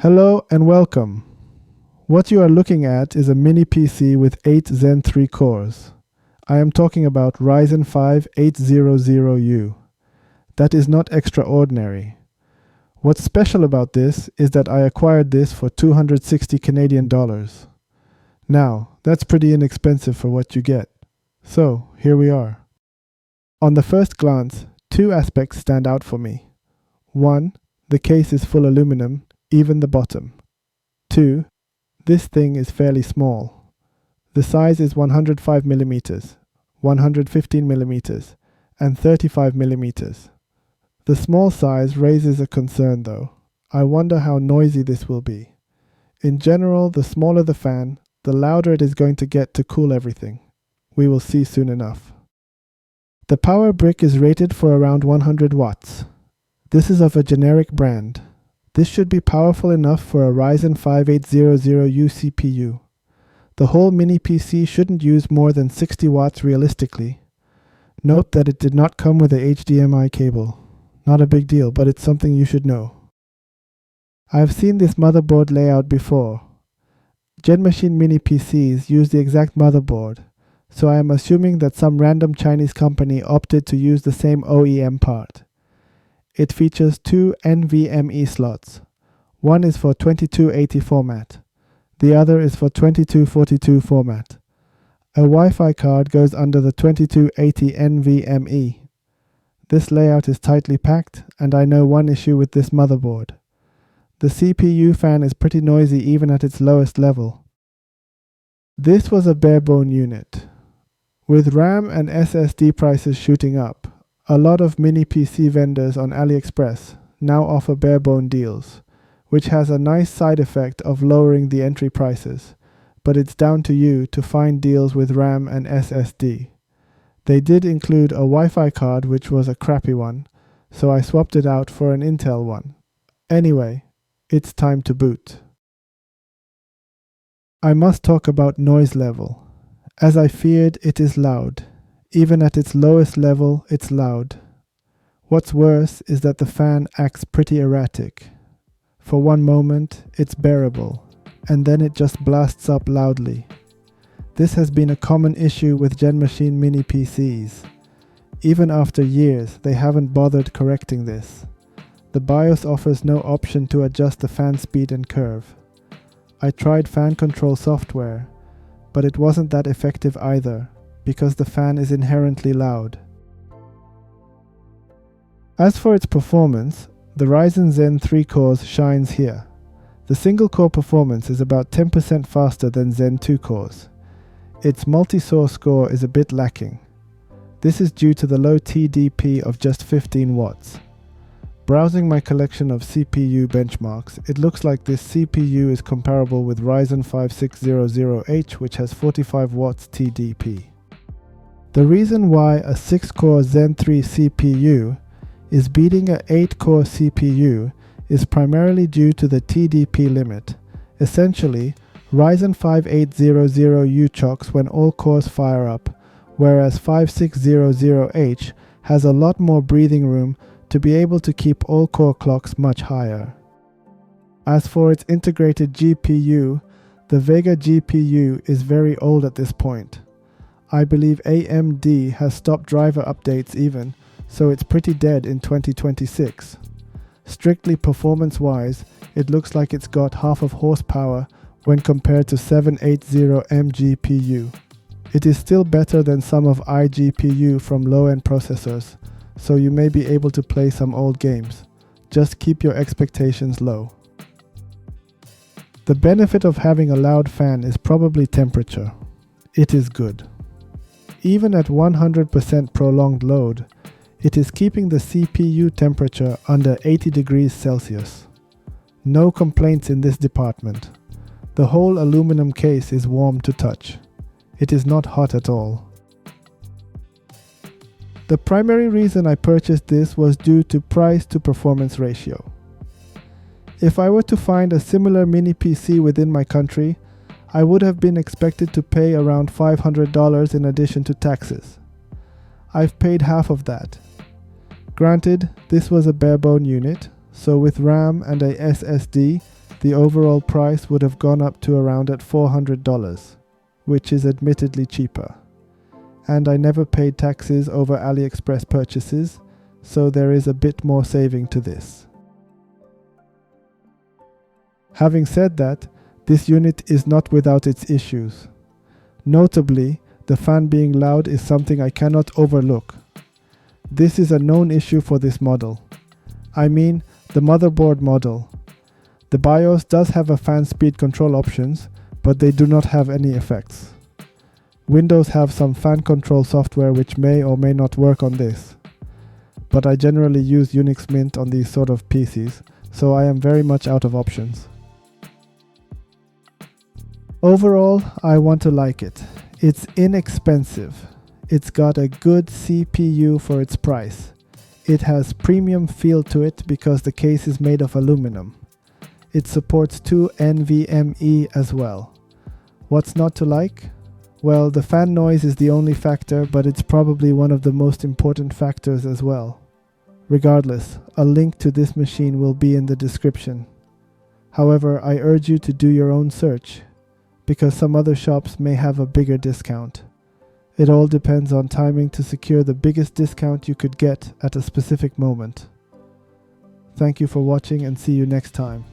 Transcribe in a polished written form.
Hello and welcome. What you are looking at is a mini PC with 8 Zen 3 cores. I am talking about Ryzen 5 800U. That is not extraordinary. What's special about this is that I acquired this for 260 Canadian dollars. Now, that's pretty inexpensive for what you get. So, here we are. On the first glance, two aspects stand out for me. One, the case is full aluminum, even the bottom. Two, this thing is fairly small. The size is 105mm, 115mm, and 35mm. The small size raises a concern though. I wonder how noisy this will be. In general, the smaller the fan, the louder it is going to get to cool everything. We will see soon enough. The power brick is rated for around 100 watts. This is of a generic brand. This should be powerful enough for a Ryzen 5 800U CPU. The whole mini PC shouldn't use more than 60 watts realistically. Note that it did not come with a HDMI cable. Not a big deal, but it's something you should know. I have seen this motherboard layout before. Gen Machine mini PCs use the exact motherboard, so I am assuming that some random Chinese company opted to use the same OEM part. It features two NVMe slots. One is for 2280 format. The other is for 2242 format. A Wi-Fi card goes under the 2280 NVMe. This layout is tightly packed, and I know one issue with this motherboard. The CPU fan is pretty noisy even at its lowest level. This was a barebone unit. With RAM and SSD prices shooting up, a lot of mini PC vendors on AliExpress now offer barebone deals, which has a nice side effect of lowering the entry prices, but it's down to you to find deals with RAM and SSD. They did include a Wi-Fi card which was a crappy one, so I swapped it out for an Intel one. Anyway, it's time to boot. I must talk about noise level. As I feared, it is loud. Even at its lowest level, it's loud. What's worse is that the fan acts pretty erratic. For one moment, it's bearable, and then it just blasts up loudly. This has been a common issue with Gen Machine mini PCs. Even after years, they haven't bothered correcting this. The BIOS offers no option to adjust the fan speed and curve. I tried fan control software, but it wasn't that effective either, because the fan is inherently loud. As for its performance, the Ryzen Zen 3 cores shines here. The single core performance is about 10% faster than Zen 2 cores. Its multi-source score is a bit lacking. This is due to the low TDP of just 15 watts. Browsing my collection of CPU benchmarks, it looks like this CPU is comparable with Ryzen 5 600H, which has 45 watts TDP. The reason why a 6-core Zen 3 CPU is beating a 8-core CPU is primarily due to the TDP limit. Essentially, Ryzen 5 800U chocks when all cores fire up, whereas 5600H has a lot more breathing room to be able to keep all core clocks much higher. As for its integrated GPU, the Vega GPU is very old at this point. I believe AMD has stopped driver updates even, so it's pretty dead in 2026. Strictly performance-wise, it looks like it's got half of horsepower when compared to 780M GPU. It is still better than some of iGPU from low-end processors, so you may be able to play some old games. Just keep your expectations low. The benefit of having a loud fan is probably temperature. It is good. Even at 100% prolonged load, it is keeping the CPU temperature under 80 degrees Celsius. No complaints in this department. The whole aluminum case is warm to touch. It is not hot at all. The primary reason I purchased this was due to price to performance ratio. If I were to find a similar mini PC within my country, I would have been expected to pay around $500 in addition to taxes. I've paid half of that. Granted, this was a barebone unit, so with RAM and a SSD, the overall price would have gone up to around at $400, which is admittedly cheaper. And I never paid taxes over AliExpress purchases, so there is a bit more saving to this. Having said that, this unit is not without its issues. Notably, the fan being loud is something I cannot overlook. This is a known issue for this model. I mean, the motherboard model. The BIOS does have a fan speed control options, but they do not have any effects. Windows have some fan control software which may or may not work on this. But I generally use Unix Mint on these sort of PCs, so I am very much out of options. Overall, I want to like it. It's inexpensive. It's got a good CPU for its price. It has premium feel to it because the case is made of aluminum. It supports 2 NVMe as well. What's not to like? Well, the fan noise is the only factor, but it's probably one of the most important factors as well. Regardless, a link to this machine will be in the description. However, I urge you to do your own search, because some other shops may have a bigger discount. It all depends on timing to secure the biggest discount you could get at a specific moment. Thank you for watching and see you next time.